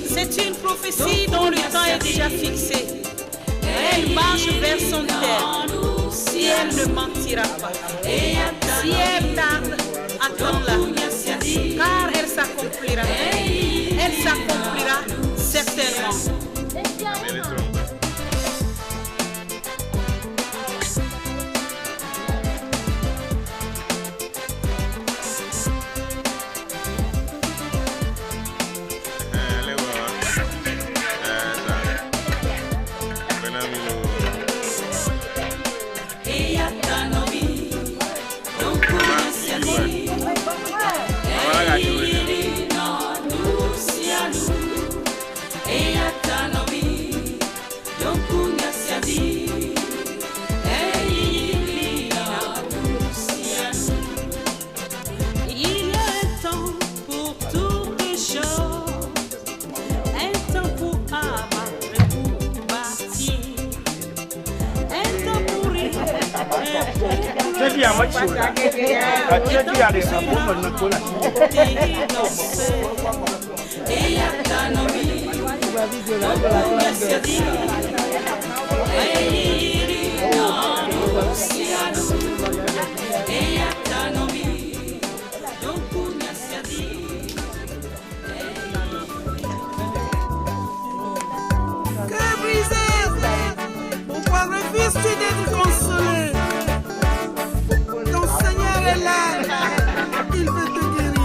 C'est une prophétie dont le temps est déjà fixé. Elle marche vers son terme. Si elle ne mentira pas, si elle tarde, attends-la, car elle s'accomplira. Elle s'accomplira certainement. Pourquoi refuses-tu d'être consolé? Ton Seigneur est là, il veut te guérir.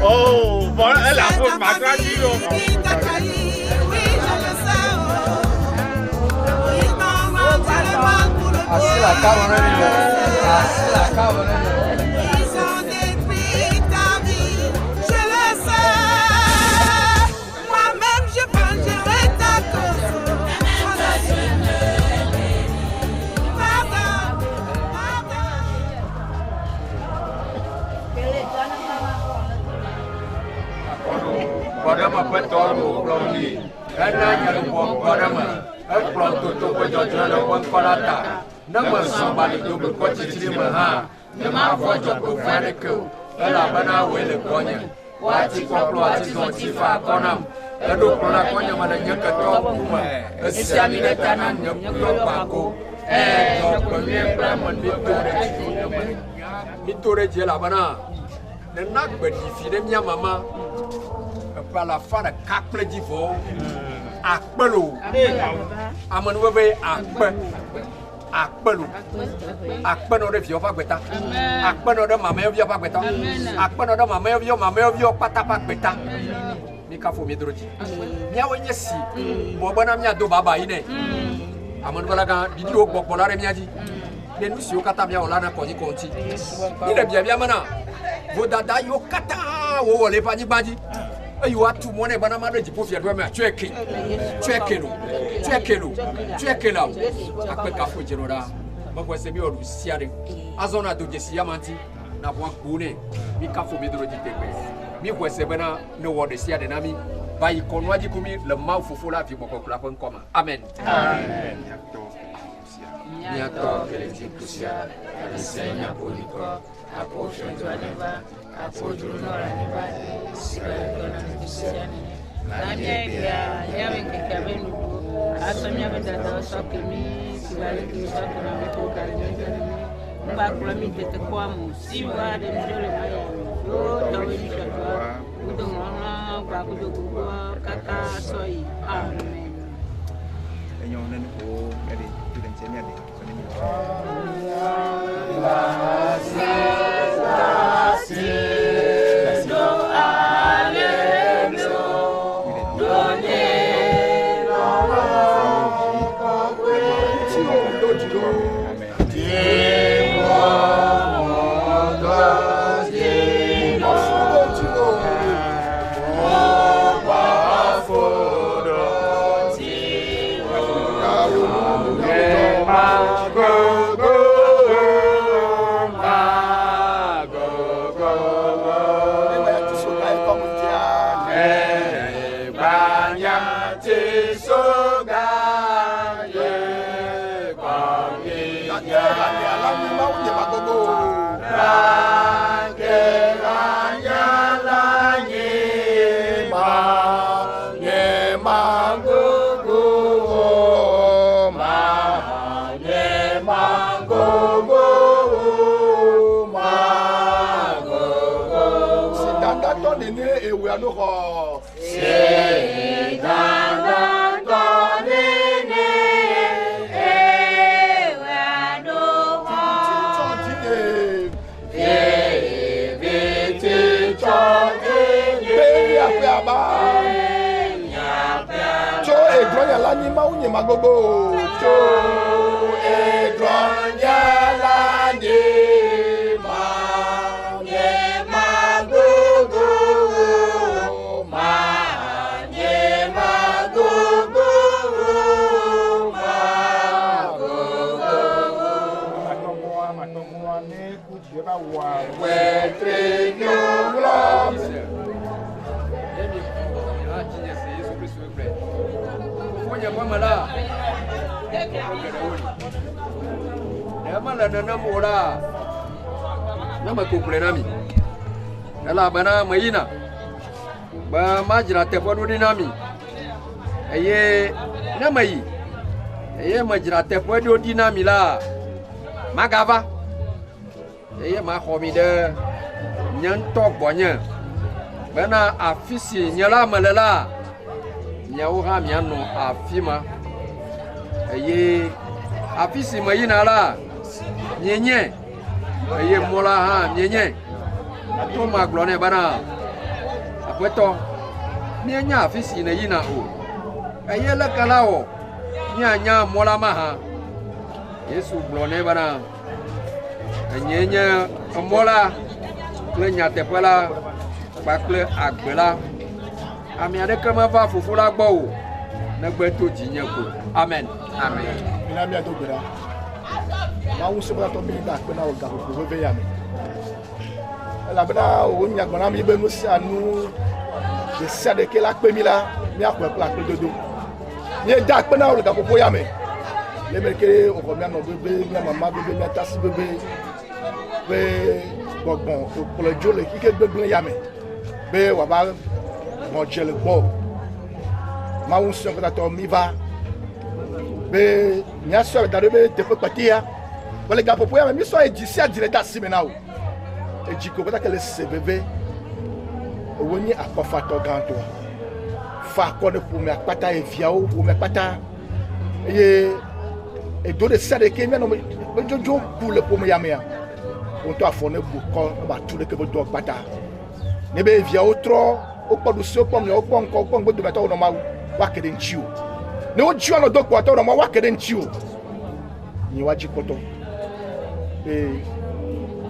Oh, voilà, elle a fait ma radio. Así la acabo, así la acabo, Ils ont détruit ta vie, je le sais. Moi-même, je vengerai ta cause. Pardon, pardon. Pardon, ma pétole, blondie. Elle n'a rien de bon, pardon. Elle prend tout au bout de la bonne palata. Ne me sens pas le double quotidien, ne m'a voix de pour faire le coup. Elle a banawé le cogne. Wati complot, ils ont tifé à Conam. Elle nous prend la cogne, ma n'a que toi, Pouma. Et si à mille tanan, ne peut pas go. Eh, ton premier plan, mon Mitore Dieu la bana. Ne n'a que difficulté, mia maman. Par la fin de 4 d'Ivo. Akpelo amanwewe akpelo akpeno de vio pa gbeta akpeno de mama vio pa gbeta akpeno de mama vio pata pa gbeta mi ka fo mi droji mi awenye si bo bona mi ado baba ine amanwala ga bidio gbogbo la re mi aji de nu si o kata bia ola na konyi konti ile bia mana vo dada yo kata wo wole pa ni gbaji. You are too money, but I'm not ready to put your drum. Check it. I put a foot in order. But what's the real Siari? As on I do this Yamanti, now one pony. We come for me to take me was a banner, no what is here, the Nami. By Conwajikumi, the mouth full of people clap and comma. Amen. Niato, Kelikusia, Senya Polico, a portion to Aneva. Apojo nora ni ba Israel na Christiani na nyega yawe kekabe nuko asomya bedada sokemi kibale kisako na meko kalenda mba kula mitete kwa musiwa de mjole maya yo tawe ni shaka udongona kwa kujogwa kaka soi amen enyo nene ko eri tudenchenia de sonini Magogo cho edronya la de ma ye magogo ma ye magogo magogo ne kucheba wa we trenyo lo Mala, na mora, nama kuplenami, nala bana maina, ba majra tepono dinami, aye namai, aye majra tepono dinami la, magava, aye ma homide, nyantok bonya, bana afisi nyala malala. Nyaura miano afima eye afisi me yina la nyenye eye mola ha nyenye to ma glo ne bana apeto nyenya afisi ne yina o eye la kala o nyanya mola ma ha Yesu glo ne bana nyenye mola le nyateƒe la kpakple agbe la ami aɖeke meva fofo la gbɔ o negbe to dzinye ko amen amen. Mina mi ado gbera mawu se bla to mi da pe na o ga ko ve ya mi elabena o nya gbona mi be no sia nu je sia de ke la pe mi la mi akọ la pe dodo mi da pe na o ga ko ya mi le me ke o ko mi ano bebe mi mama bebe mi tasi bebe be gbọ̀gbọ̀n òpòlòjó lè kíké gbégbé ya mi be wà bá wọn jẹlẹ gbọ máa ń sọ kọta tọ mi va be nyà sọ ìdádó be tẹpẹ pẹtẹ ya wọlé ga pọpọ ya mi sọ èjì sí àdìrẹ dá sí mi náà o èjì kò kọta kẹlẹ sè bébé owó ní àkọfàtọ gàntọ fa akọni pomi akpata eviawo pomi akpata eye èdò de sẹde ké mianọ mi jojo ku le pomi ya mi ya. On doit faire ne boucan, on va tout le que vous doit battre. Ne be via autre, au pas de ce pomme, au point qu'on peut de mettre au normal, wacker den chiu. Ne au chiu no doc water, no wacker den chiu. Ni waji poto. Et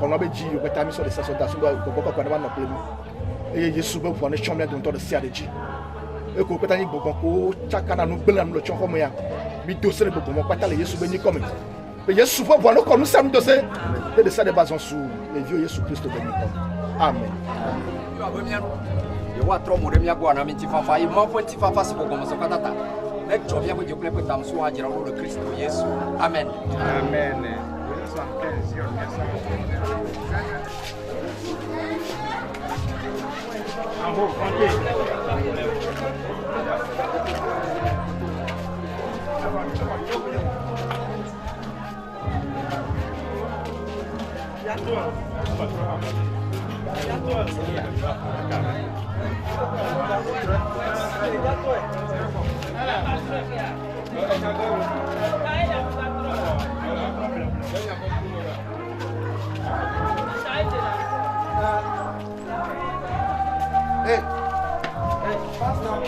quand on a dit, on peut t'amener sur les stations d'assaut, on peut pas avoir nos problèmes. Et il souvent pour les chambres dont on le sait déjà. Et qu'on peut t'amener beaucoup, chacun a nos belles nous le chant comme ya. Mais dossier de beaucoup, on peut t'aller souvent ni comme. Mais Jésus pour voir nous comme nous sommes dossiers. Et de ça de base sur les vieux Jésus Christ de béni. Amen. Je vois trop mon remia guana mi tifafa, il m'envoie tifafa si vous commencez à tata. Et tu viens vous dire que tam soit dire le Christ Jésus. Amen. Amen. Hey, pass down.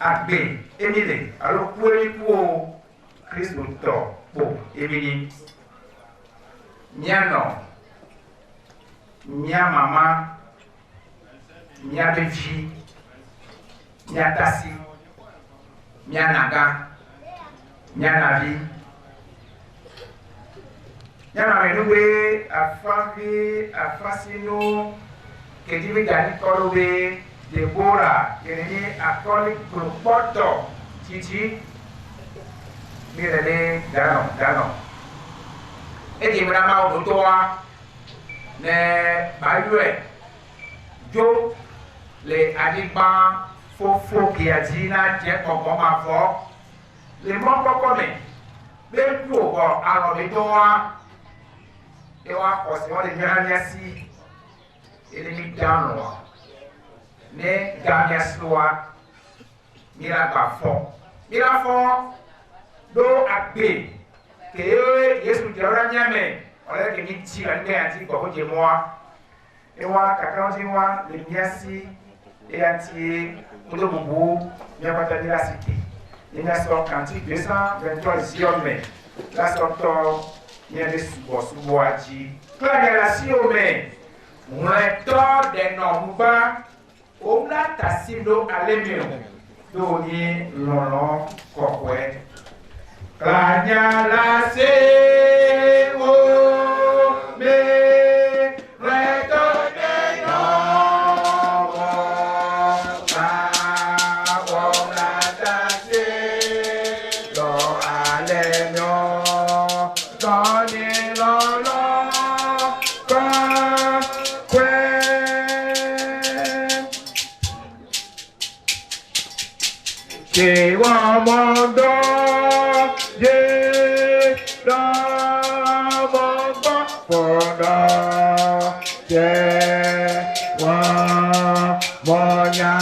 Agbe, Emile, alors pour Christ to pour Emile. Miano, mia mama, mia befi, mia tasi, mia naga, mia navi. Mia mama noué a fascino que divi gani kolobe. Deborah, ini akoli kurpoto cici, mirale dano. Edi merama odotoa ne bayue jo le adiba fofo kiajina je koko ma fo le mo koko me be ku o aro le toa e wa ko se o le nyanya si ele mi dano ne gamia sloa mira fo do agbe ke Yesu jara nyame ole ke ni ti la nge anti ko je moa e wa kakao ji wa le miasi e anti mudo bubu mi apata ni la cité ni na so kanti 223 si homme la sorto ni de subo aji kla la si homme mueto de nomba Omla tasindo alemio do ni lolo kokwe kanya la se o me reto de no ma omla tasi do alemio do ni lolo kokwe che uomo ye da mondo poda che wa monya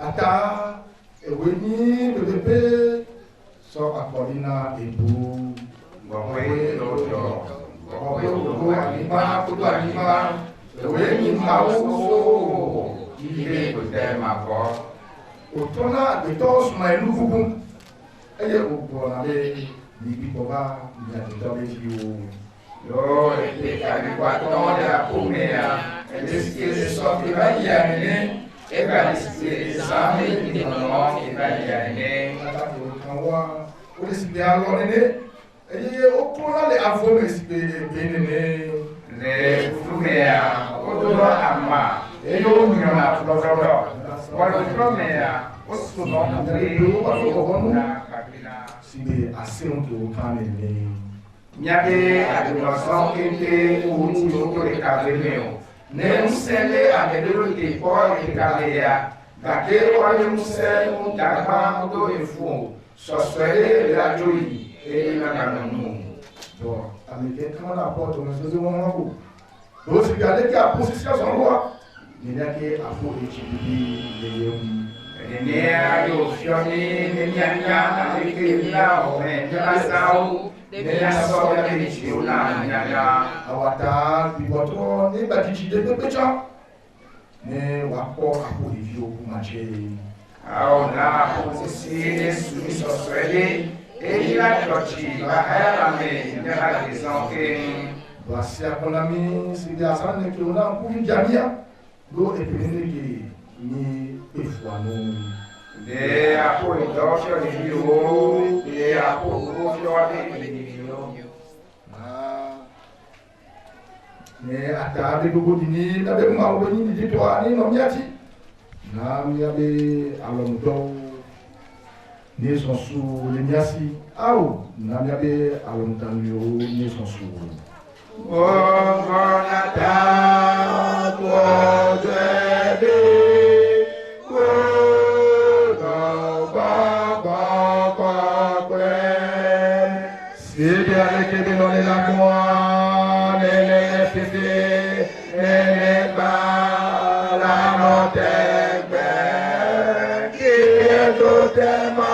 Ata eweni pepepe so apolina ebu ngwe lodo ngwe ugo anima kudu anima eweni mauso ibe kutema ko otona beto suma elu bubu eye obo na le libi boba ni ato le fiu yo ete kani kwa tonde apumea ete so kibaya ne Egaliste exame de non italiane kawa o de sibe alone ne eye o kola le avome sibe benene ne fumea o do ama eyo nyona flodo wala promea o suno mwe o na kabila sibe asen to kane ne nyabe adulason kente o ti o to e kabeleo ne usele amedoro te por e kabea gake wale musɛ mu dagba do efu sɔsɔre la joyi e na kananu. Bon, américain comment la porte on se demande beaucoup. Donc si regardez qu'il y a position son roi, il y a que à pour étudier les Nea yo fioni nenya avec la o la sao nenya so ya ni chiuna nyanya awata biboto ni batiji de pecha ne wako apo ivio ku mache au na posisi su sosreli e la tochi la era me nella disonke basi akonami sidi asane ke ona ku jamia do epene ke ni efuano de apo idofio di viu de apo gofio di viu ne ata de gogo dini na be ma woni di to ani no miati na mi abe alomudo ni son su le miasi au na mi abe alomudan yo ni son su Bongonata Bodebe Sidi aleke binone la moi nene fide nene ba la notegbe ki do tema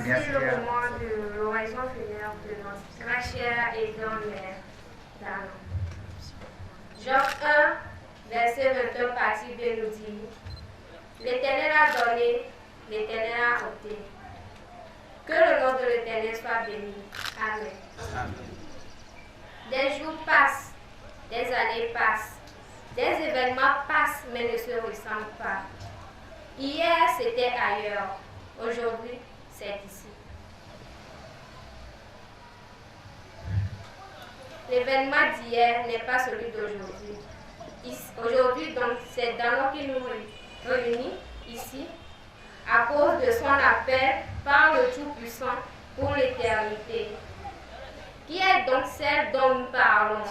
Merci le moment de l'oraison funèbre de notre très cher et grand-mère Dano. Job 1, verset 21, partie B nous dit: L'Éternel a donné, l'Éternel a ôté. Que le nom de l'Éternel soit béni. Amen. Des jours passent, des années passent, des événements passent mais ne se ressemblent pas. Hier c'était ailleurs, Aujourd'hui, c'est ici. L'événement d'hier n'est pas celui d'aujourd'hui. Aujourd'hui, donc, c'est Dano qui nous réunit ici à cause de son appel par le Tout-Puissant pour l'éternité. Qui est donc celle dont nous parlons?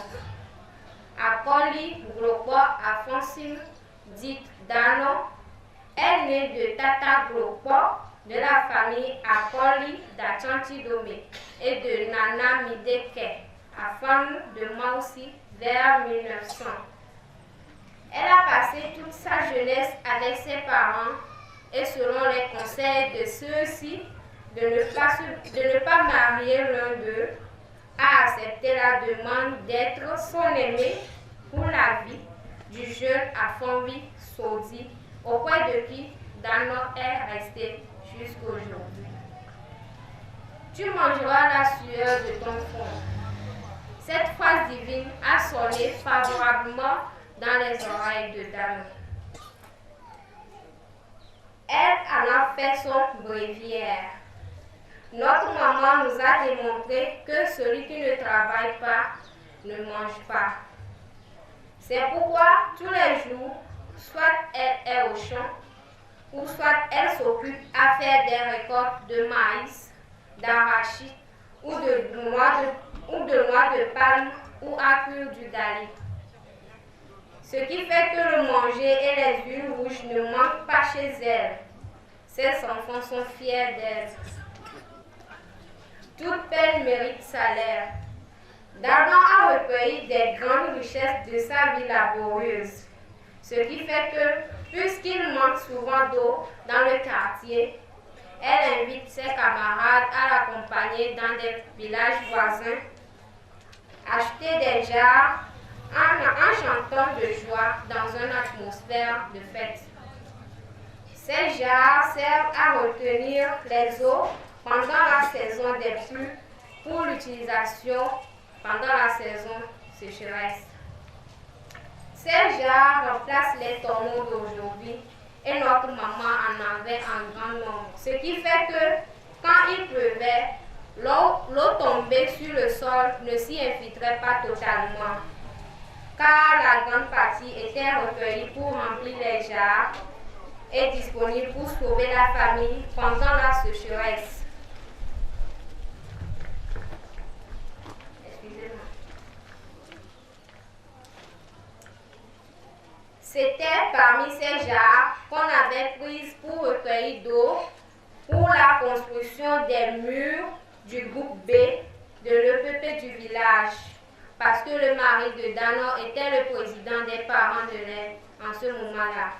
Akoli Glokpo Afonsine, dite Dano, est née de Tata Glokpo de la famille Akoli d'Achantidome et de Nana Mideke, femme de Maussi, vers 1900. Elle a passé toute sa jeunesse avec ses parents et selon les conseils de ceux-ci de ne pas marier l'un d'eux, a accepté la demande d'être son aimé pour la vie du jeune Afonvi Sodi, auprès de qui Dano est resté jusqu'aujourd'hui. Tu mangeras la sueur de ton front. Cette phrase divine a sonné favorablement dans les oreilles de Dano. Elle en a fait son bréviaire. Notre maman nous a démontré que celui qui ne travaille pas ne mange pas. C'est pourquoi tous les jours, soit elle est au champ, ou soit elle s'occupe à faire des récoltes de maïs, d'arachide ou de noix de palme ou à cuire du dali. Ce qui fait que le manger et les huiles rouges ne manquent pas chez elle. Ses enfants sont fiers d'elle. Toute peine mérite salaire. Dano a recueilli des grandes richesses de sa vie laborieuse. Ce qui fait que, puisqu'il manque souvent d'eau dans le quartier, elle invite ses camarades à l'accompagner dans des villages voisins, acheter des jarres en chantant de joie dans une atmosphère de fête. Ces jarres servent à retenir les eaux pendant la saison des pluies pour l'utilisation pendant la saison sécheresse. Ces jarres remplacent les tonneaux d'aujourd'hui et notre maman en avait en grand nombre. Ce qui fait que quand il pleuvait, l'eau tombée sur le sol ne s'y infiltrait pas totalement, car la grande partie était recueillie pour remplir les jarres et disponible pour sauver la famille pendant la sécheresse. C'était parmi ces jarres qu'on avait prises pour recueillir d'eau pour la construction des murs du groupe B de l'EPP du village, parce que le mari de Dano était le président des parents de l'aide en ce moment-là.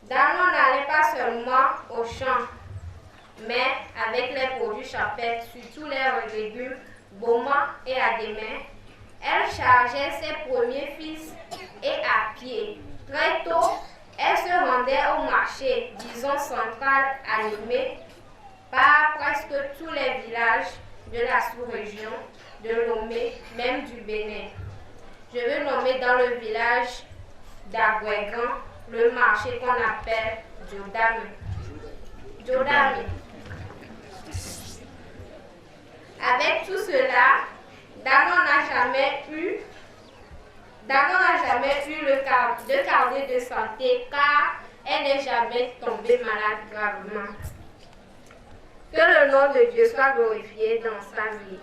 Dano n'allait pas seulement au champ, mais avec les produits champêtres, surtout les légumes, Boma et Adémé, elle chargeait ses premiers fils et à pied. Très tôt, elle se rendait au marché, disons central, animé par presque tous les villages de la sous-région, de Lomé, même du Bénin. Je veux nommer dans le village d'Agouegan le marché qu'on appelle Jodame. Avec tout cela, Dano n'a jamais eu de carnet de santé car elle n'est jamais tombée malade gravement. Que le nom de Dieu soit glorifié dans sa vie.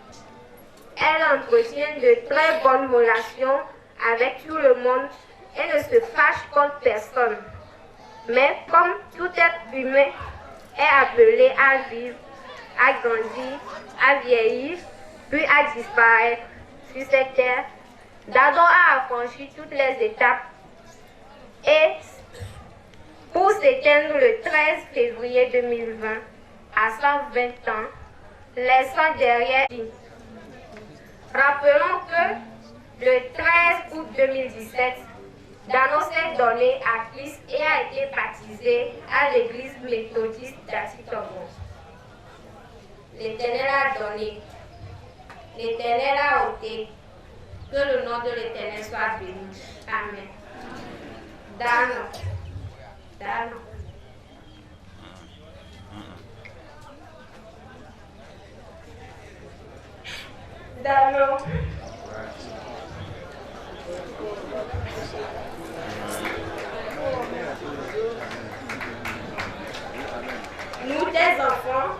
Elle entretient de très bonnes relations avec tout le monde et ne se fâche contre personne. Mais comme tout être humain est appelé à vivre, à grandir, à vieillir, puis à disparaître sur cette terre, Dano a affranchi toutes les étapes et pour s'éteindre le 13 février 2020 à 120 ans, laissant derrière lui. Rappelons que le 13 août 2017, Dano s'est donné à Christ et a été baptisé à l'église méthodiste d'Atitogon. L'Éternel a donné, l'Éternel a ôté, que le nom de l'Éternel soit béni. Amen. Dano. Dano. Nous, tes enfants,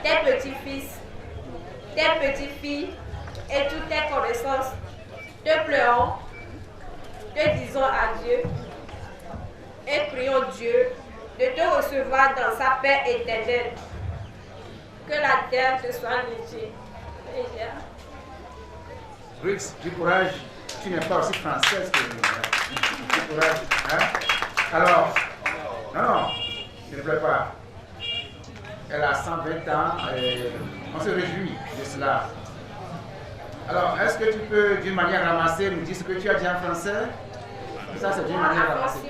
tes petits-fils, tes petites-filles et toutes tes connaissances, te pleurons, te disons adieu et prions Dieu de te recevoir dans sa paix éternelle. Que la terre te soit légère. Brix, du courage, tu n'es pas aussi française que nous. Du courage, hein? Alors, non, ne pleure pas. Elle a 120 ans et on se réjouit de cela. Alors, est-ce que tu peux, d'une manière ramassée, nous dire ce que tu as dit en français? Ça, c'est d'une manière ramassée.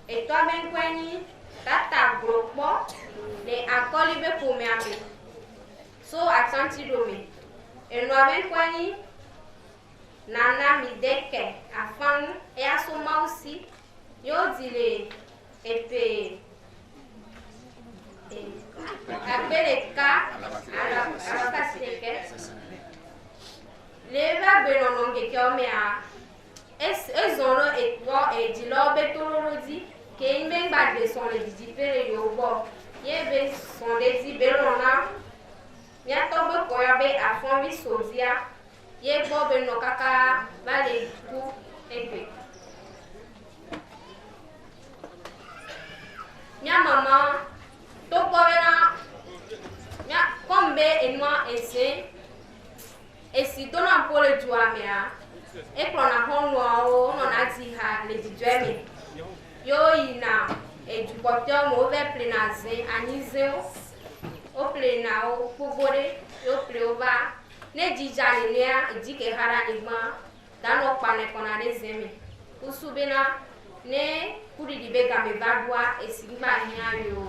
Et toi, ben Kwenny, tata gros les accords pour me. So, attends-tu d'omer. Et nous, ben Kwenny, nana mideke, afin et à son aussi, yo dit les épées. Après les cas, alors les vagues qui ont mis à elles ont et dit leur bétolologie qui est une même bague de son les disciples et au bord. Il y avait son désir bellona. Il y a tombé pour y aller à fond de sosia. Il y a bob et no caca, balé tout et puis. Mia maman, to governor, mia combe et moi essaie. Et si tu n'as pas le droit, et qu'on a honno, on a dit à les dieux. Yo ina et du porteur mauvais plénazé, anisé, au plénao, pour voler, au pléova, ne dit jamais, et dit que haranigma, dans nos panneaux qu'on a les aimés. Pour soubena, ne pour les béga me badois et sigma yo.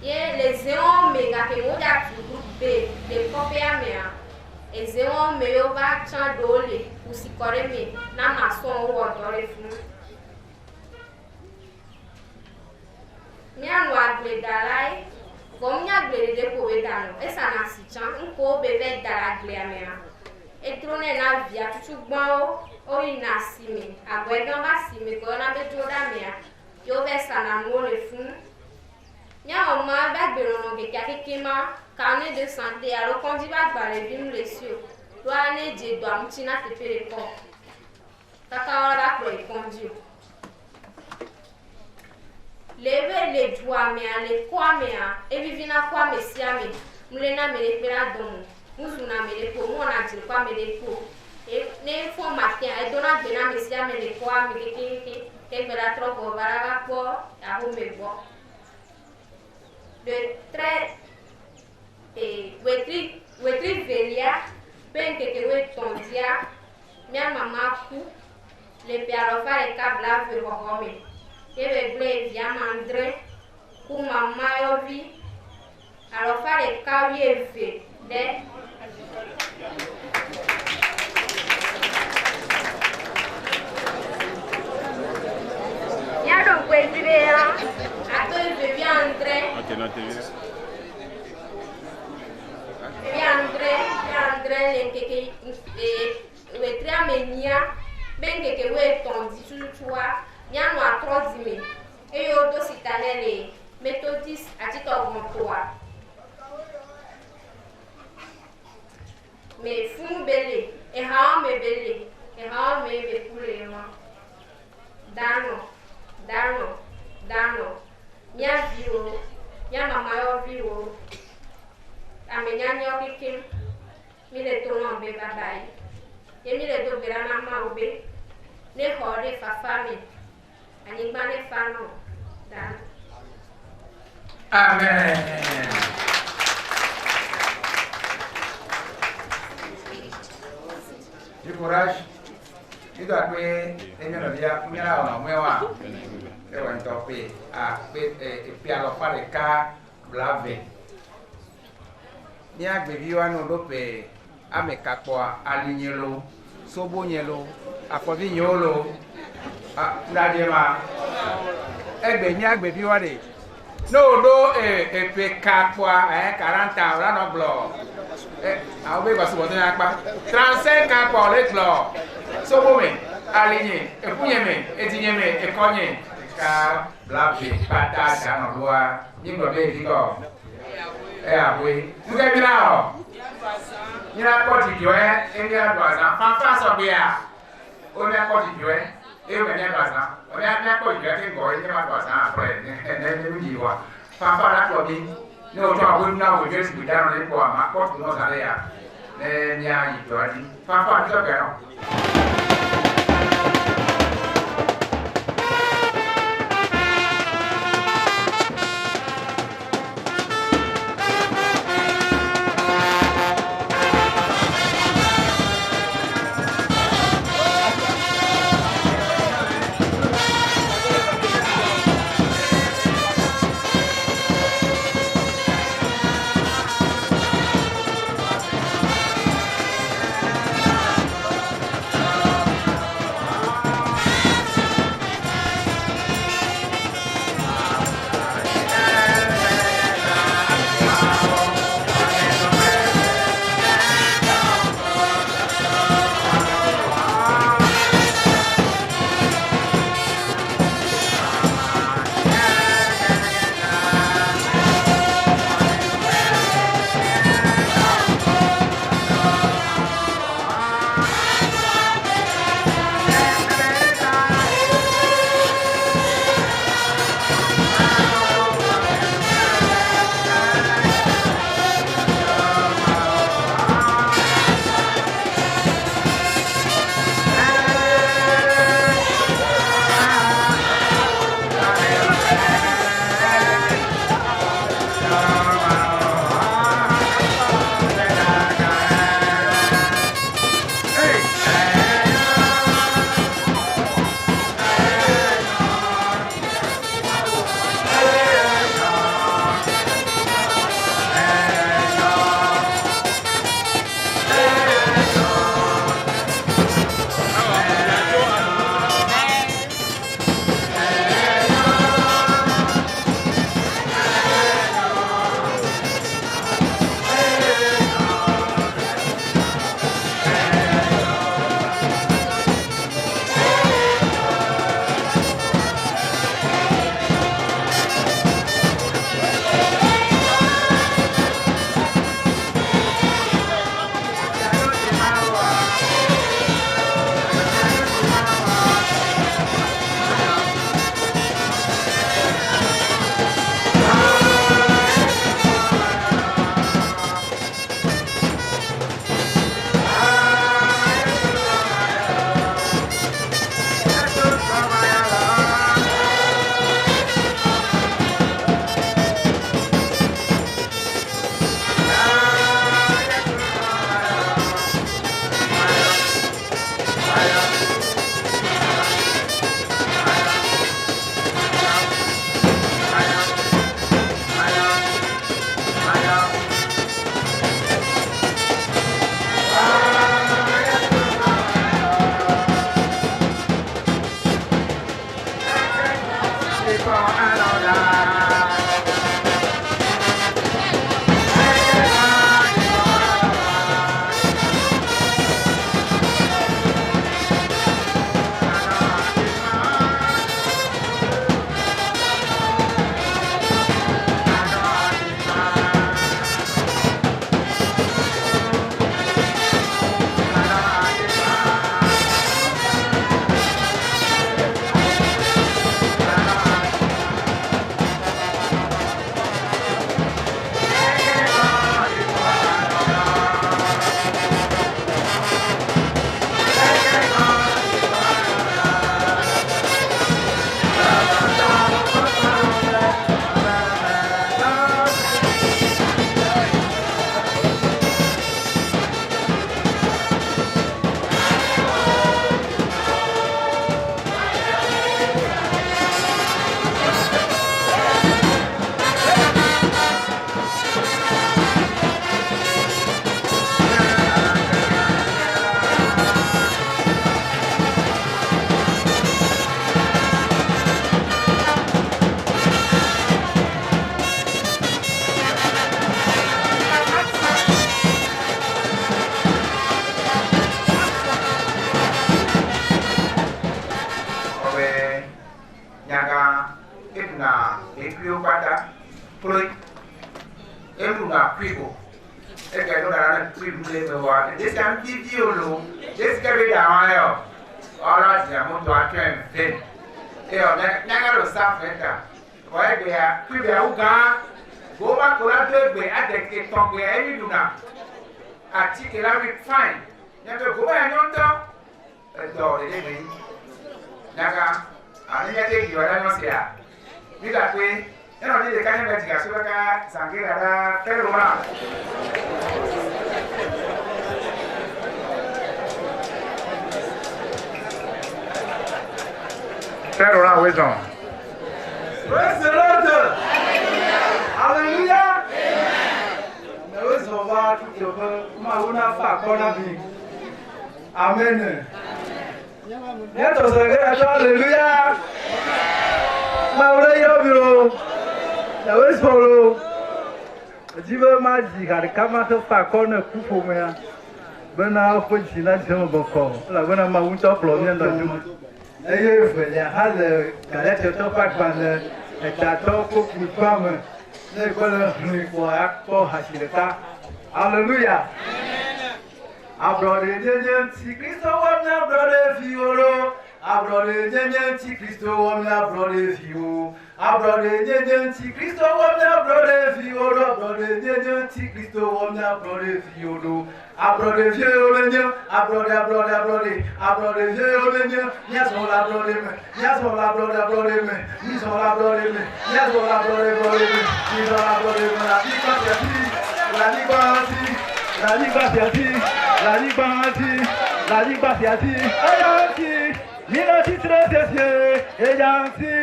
Les éons méga que moda du groupe B, les copains méa. Et zéon me va chandole pour s'y corriger, n'a ma son ou adoré fou. Mia noa gle dalai, comme mia gle de poé dano, et ça n'a si chan, un po bébé dala gle amea. Et trône na via tout bon, o ina sime, a guegan va sime, qu'on a besoin d'amea, yo ve ça n'a mo le fou. Mia o ma va belono que kakema, carnet de santé, alors qu'on dit va par les bimes les cieux, doit aller dire, doit moutina te faire les corps. Taka va pour les conduire. Levez les doigts, mais les quoi, mais et vivina quoi, mais si amé, moulena me les pera don, mouzuna me les pour, mon a dit quoi, me les pour. Et ne faut matin, et donna bena me si amé les quoi, mais que me la trop pour va pour, à vous me voir. De très et wetri velia, ben que we tondia, mia maman coup, les piarofa et câbles veut rehomer. Et le blé via mandre, pour maman yovi, alors faire les carrières fait, il y a donc wetri à toi je viens entrer. André, le tramenia, ben que we tondi sur toi, bien no a trozime. Et yo do citadelle, méthodiste à titre augmentoire. Mais fou belé, et ha me belé, et ha me be coulé moi. Dano, mia viro, mia mama yo viro. Amenya nyoki kim, mi le tono be babai. Ye mi le do verana ma obe, ne hore fa fami, anigba ne fano, dan. Amen. Du courage. Tu dois trouver les gens de la première heure, moi, et on topé à et puis alors pas les cas blavé. Nia gbeviwa no lope amekakwa alinyelo sobonyelo akovinyolo ndadema egbe nia gbeviwa de no do epekakwa 40 ans la no glo àwọn bẹ́ẹ̀ gbàsọ̀ wọ́n tó yà pa 35 ans pour les clore sobome aligné ekunyeme etinyeme ekonye ka blabe pata dano loa nyimbo be digo abwe nuke bila o nyina poti joe eni adwaza fanfa so bia o me poti joe e me nya adwaza o me poti joe ke go eni adwaza apre ne ni wa fanfa la ko bi ní ojú àwọn ìlú náà wò jésù ìdáná ní ipò àmà pọ́ọ̀tù náà sáré yà ní ìjọ àdí fáfá àti ọ̀gá náà. ouais nyaga etuna ekrio kwata pro etuna kwiko eke no dara na tri mule do wa this can video lo this can be down yo ora ti amoto atwen ven e o nyaga lo sa feta ko e be ya kwi be uga go ba ko la de gbe adeke ton gbe eri luna ati ke la we fine nyaga go ba ya nyonto e do le de nyaga ani ya te yo la no sia mi ka pe e no de ka ni be ti ga so ka sange gara pero ma pero la we don. Praise the Lord. Hallelujah. Nous sommes là tout le temps. Mauna fa kona bi. Amen. Bientôt ça hallelujah. Mauna yo biro. Nous sommes là. Jibe ma jigari kama to fa kona kufu mea. Bana ko jina jemo boko. La bana ma unto plomien dans juma. Eye fele hale galete to pak ban eta to ko kupam ne ko ni ko akko hasileta hallelujah abrode jenjen ti Kristo wona brode fioro abrode jenjen ti Kristo wona brode fioro abrode jenjen ti Kristo wona brode fioro abrode jenjen ti Kristo wona brode fioro abrode fioro nyo abrode fioro nyo nya so la brode me nya so la brode me ni so la brode me nya so la brode me ni so la brode me la liberté ayanti minoti trésessier ayanti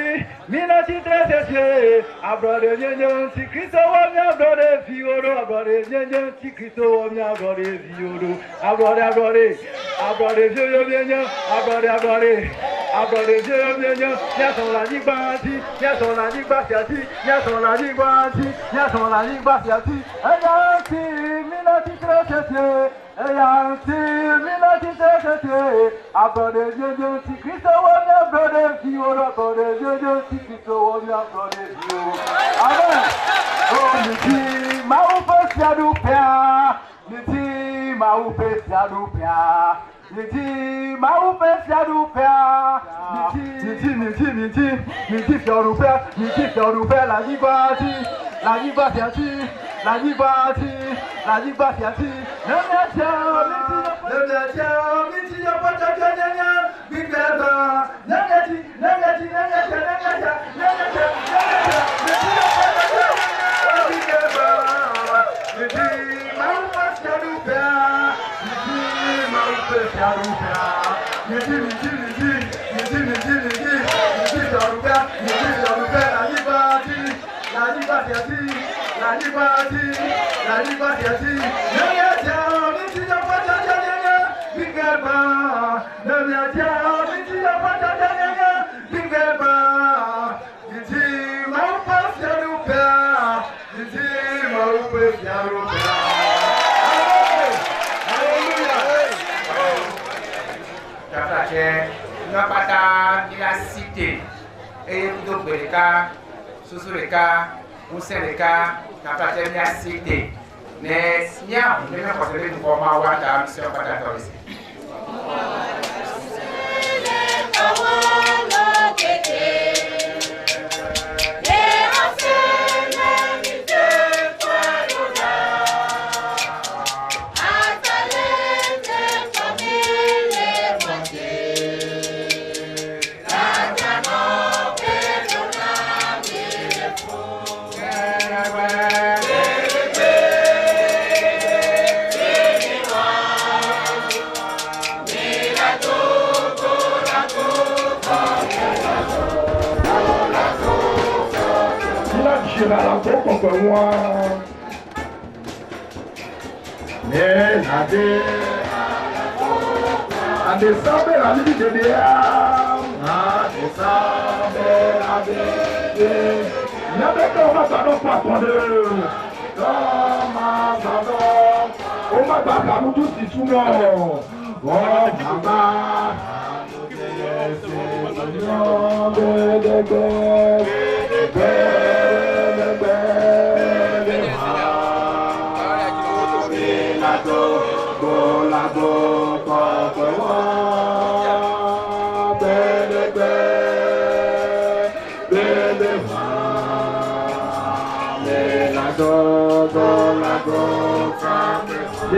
minoti trésessier abrode nyenyen ti Kristo wa mi abrode fioro abrode nyenyen ti Kristo wa mi abrode fioro abrode fioro nyenyen abrode fioro nyenyen nya so la liberté ayanti minoti trésessier ayanti minoti trésessier abrode nyenyen ti Kristo wa mi abrode fioro abrode nyenyen ti Kristo wa mi abrode fioro amen oh niti ma upe siadu pia niti ma upe siadu pia niti ma upe siadu pia niti fioru pia la liberté Napata de la cité et plutôt Beleka, Sosureka, Mousseleka, Napata de la cité. Mais si y a un élément pour nous pour ma wata, monsieur Patator ici.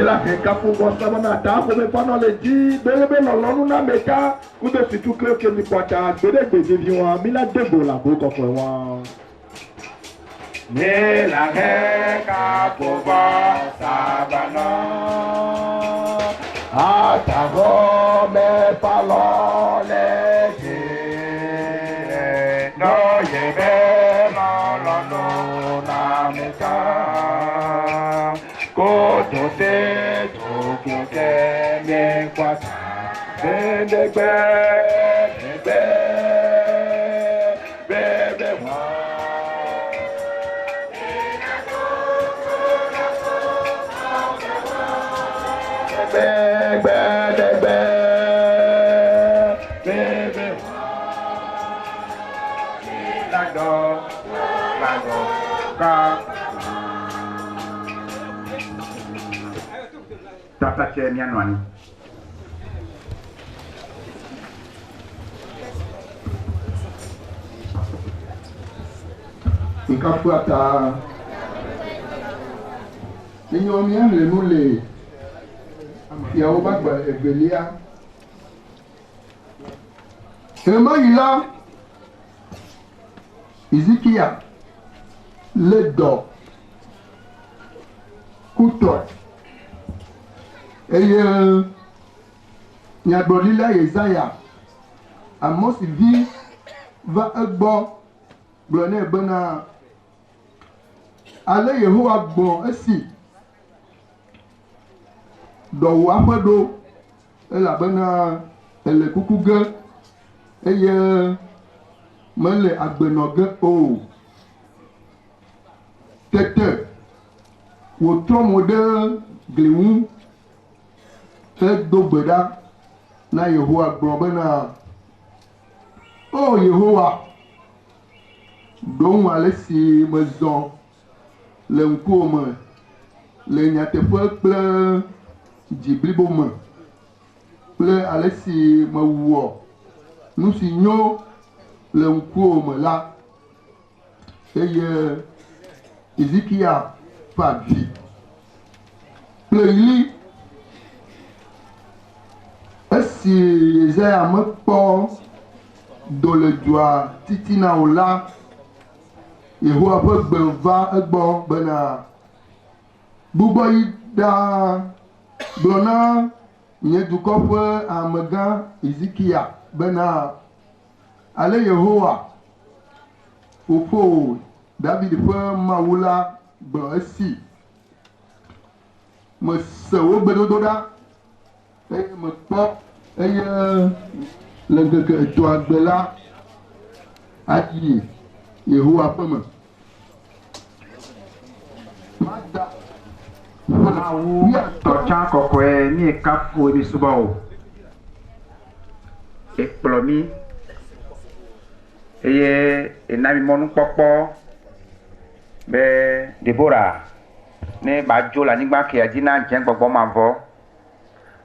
La keka pour voir ça manata pour me pendant le dit belebe lolonu na meka ou de surtout que ni kwata bede bede viwa mi la debo la bo ko wa ne la keka pour voir ça bana ata go me palo le no yebe lolonu na meka Koto te tokyo te me kwata bende bebe wa bebe wa lago ka Tata Chemia Nwani. Nkafuata Inyomi Lemule Yawo Bagba Evelia Emayila Ezekiel Ledo Kuto Eye Nyagbonila Yesaya Amos vi va egbo Glone bena Ale Yehowa gbon esi Do apedo elabena ele kukuge eye mele agbenoge o tete wo tromo de gliwu Dogbeda na Yehowa gbọ̀bẹ́nà o Yehowa dòun alẹ́ si me zɔn le ŋkuwòme le nyateƒe kple dziblibo me kple alẹ́ si me wɔ nu si nyo le ŋkuwòme la eye Ezekiel fa vi kple ɣli esi Yesaya mekpɔ doledzoa titina o la Yehowa ƒe gbe va egbɔ bena gbugbɔ yi ɖaa gblɔ na nye dukɔ ƒe amegã Ezekiel bena ale Yehowa fofo David ƒe Mawu la gblɔ esi mese wo gbedodoɖa eye mekpɔ eye le ŋkeke etɔ̃a gbe la ayi Yehowa ƒe me. Mawu tɔtsã kɔkɔe mi kafu mi subɔ o. Ekplɔ mi eye ena mi mɔnukpɔkpɔ be Deborah ne ba dzo le anyigba kea dzi na dze gbɔgbɔ ma vɔ.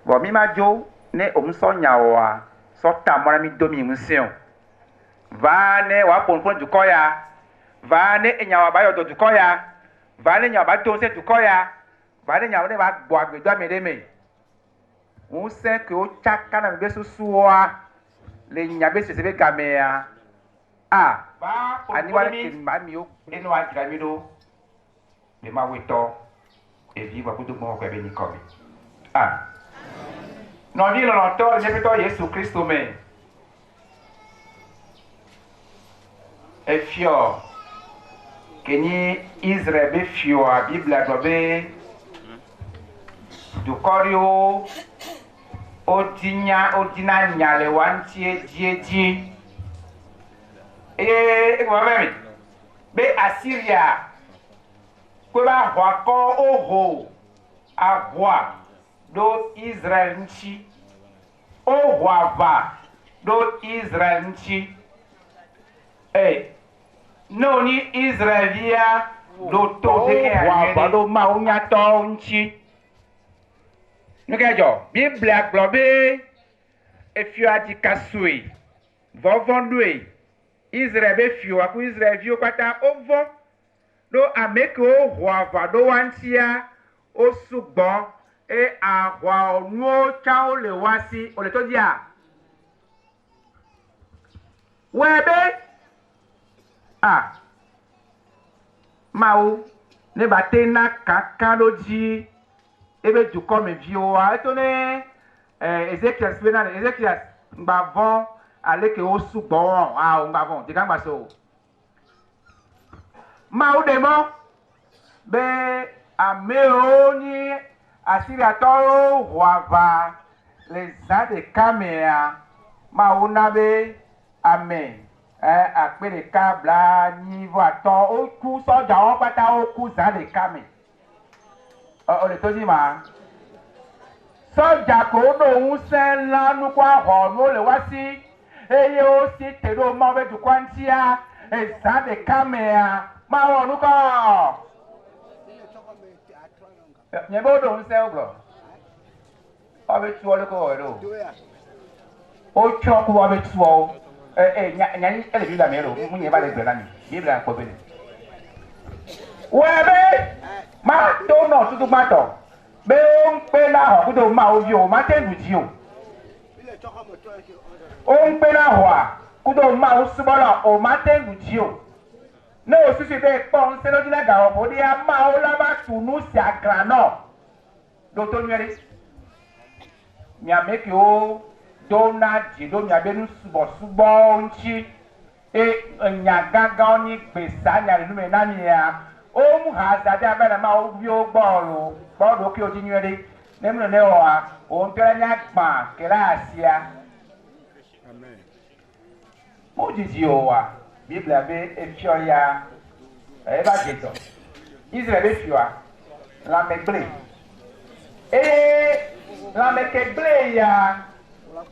Vɔ mi ma dzo ne omusɔ nyawoa sɔta mɔ na mi do mi ŋusẽ o. Va ne wòaƒo nu kple dukɔ ya, va ne enyawoa ba yɔdɔ dukɔ ya, va ne nyawoa ba do ŋusẽ dukɔ ya, va ne nyawo ne ba gbɔ agbedo ame ɖe me. Ŋusẽ kewo tsaka na mi be susuwoa le nyabe sese be gamea. Anyigba ɖe ke ma miwo eno adzra mi ɖo be ma wetɔ evi gba kudo gbɔ kɔ ebe nyikɔ me. Nɔvi lɔlɔtɔ le míaƒetɔ Yesu Kristo me. Efiɔ ke nye Israel be fiɔa Biblia gblɔ be dukɔ ɖewo wodina nya le wa ŋutie dziedzie. Eye egblɔ be mi be Asiria kpe be aʋakɔ woho aʋa ɖo Israel ŋuti. Woho aʋa do Israel nchi no ni Israelia do to de ke wa do ma o nya to nchi nukejo Biblia globe efiati kasui vovondue Israel be fiwa ku Israel vio pata ovo do ameke o hwa do wantia o sugbo ahwa onu cha o le wasi o le to dia webe Mao ne batena kakaloji ebe duko me vioa etone Ezekiel spena Ezekiel mbavon aleke osu gbon o mbavon ti kan gba so Mao demo be ameo ni Asiria toro wava les ade kamea Mao nabe amen àpèrè kábla ní ìwàtọ̀ ó kú sọ́jà wọn pátá ó kú zàlè kámi olè tó ní màá sọ́jà kò lóun sẹ́ ńlá nukú àhọ̀ ló lè wá sí eye ó sì tèrè ọmọ ọbẹ̀ dùkọ́ ń tíya zàlè kámi máa wọ̀ nukọ́ yẹn bó lóun sẹ́ ọ̀gbọ̀ ọbẹ̀ tú ọ lóko ọ̀rọ̀ ó tí ọkú ọbẹ̀ tú ọ. Nyani ele bila mero munye ba le gbela ni biblia ko bele webe ma to no tutu mato be o npe na ho kudo ma ovi o ma tenu ji o npe na ho a kudo ma o subola o ma tenu ji o no osisi be pon se lo dile ga o bodi a ma o la ba tunu si agra no do to nyere nya make o dona jido nyabenu subo nchi nyagaga oni gbesa nyari nume nani ya o mu hazade abana ma o bi o gboro ki o ti nyere nemu ne o a o ntere nya gba kelasia amen mo jiji o wa biblia be efio ya ba jeto Israel be fio la megble la mekeble ya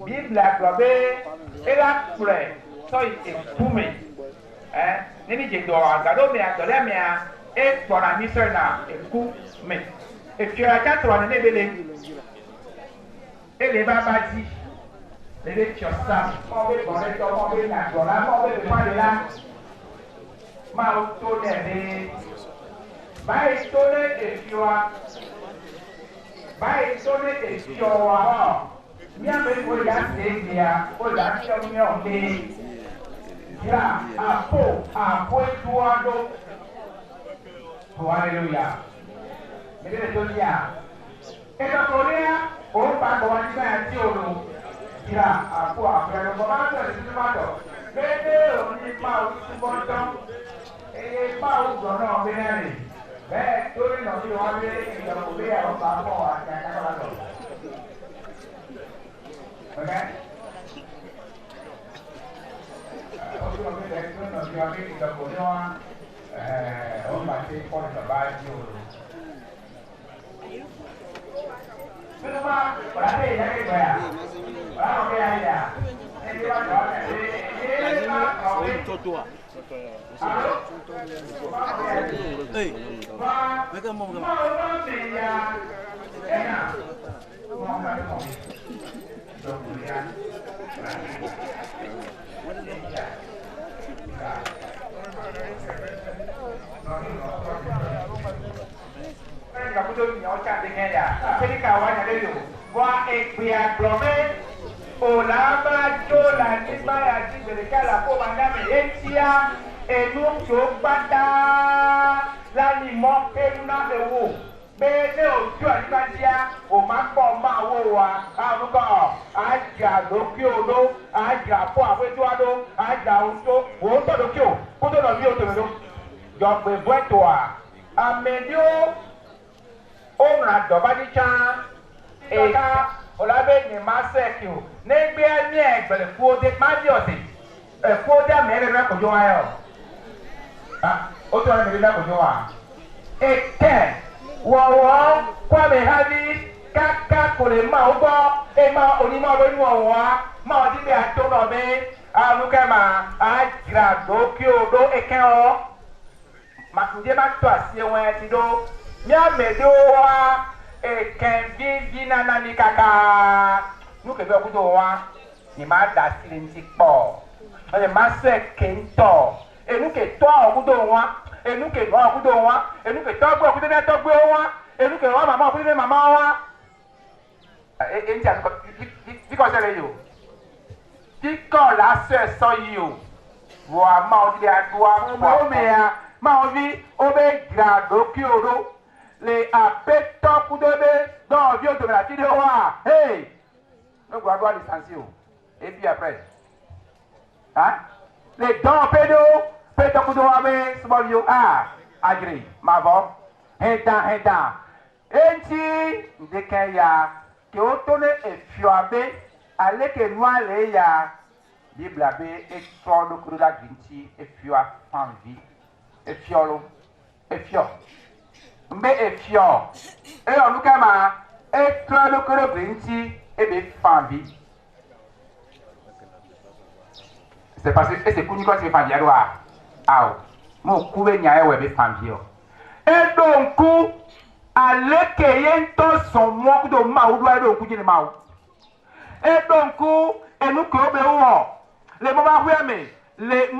Biblia globe ela kure so ekume nini je do agado me agale me tora ni so na eku me efira ka tora ne bele ele baba ji ele tiosa mo be bore to mo be na dola mo be pa de la ma o to ne bai to ne efira bai to ne efira Mia me o ya se dia o ya se mi o de ya apo etuado hallelujah me de to ya eta korea o pa ko ni ba ti o lo ya apo afero ko ma to si ma to me de o ni pa o si bo don pa o go no be ni be to ni no bi wa be ni ko be ya o pa ko wa ka ka la do okay. Aussi, on met des choses dans le café qui sont connus, on va faire pour le travail. Mais comment, on a fait, il y a des quoi? Voilà, on est là. Et tu vas voir, et là, bẹ́ẹ̀ ojú àdìbàdìyà ò máa ń pọ̀ máa wò wá àrùkọ àjà lókè odó àjà fún àwéjúwádó àjà òtó òótọ́ lókè ò kótó lọ bí òtòlódó jọ̀gbẹ̀ bọ́ẹ̀tọ̀ à àmẹ́díó òun àdọ̀bádìjà èka ọ̀làbẹ̀yìn máa sẹ́ẹ̀kì ò nígbẹ́ ní ẹgbẹ̀rẹ̀ fún ọdẹ májì ọ̀sẹ̀ ẹ̀fún ọdẹ mẹ́rin rẹ̀ kò jọ wáyọ̀ ó tó wọn mẹ́rin rẹ̀ kò jọ wá èkẹ́ wọ̀wọ́ kwame hadi kaka kò lè máa gbọ́ et ma onima venu en moi, ma dit à ton homme, à Lukama, à Grado, Kyodo et Kao, ma coudée ma toi, si on est tido, mia medoa, et qu'un vina nani kaka, nous que veut coudoa, ni ma da silentique port, mais ma sœur Kento, et nous que toi en coudoa, et nous que toi en coudoa, et nous que toi en coudoa, et nous que toi maman en coudoa, maman. Et tu conseilles yo. Tu quand la sœur sans yo. Voilà, ma dit à toi, ma envie, obé grado kyoro. Les appétants pour donner dans vieux de la vidéo. Hey, nous allons licencier. Et puis après, hein? Les dents pétants pour donner, c'est vieux. Ah, agré, ma voix. Hétan. Et si, dès qu'il y a que otone efioabe ale ke noa le ya biblabe e solo kruda grinti efioa fanvi efiolo efio mbe efio e onuka ma e solo kruda grinti e be fanvi c'est parce que c'est connu quand c'est fanvi adoa ao mo kuwe nya e we be fanvi o e donc aleke yento son mo kudo ma o do do kujini ma o e donc enu ko be wo le mo ba hu ame le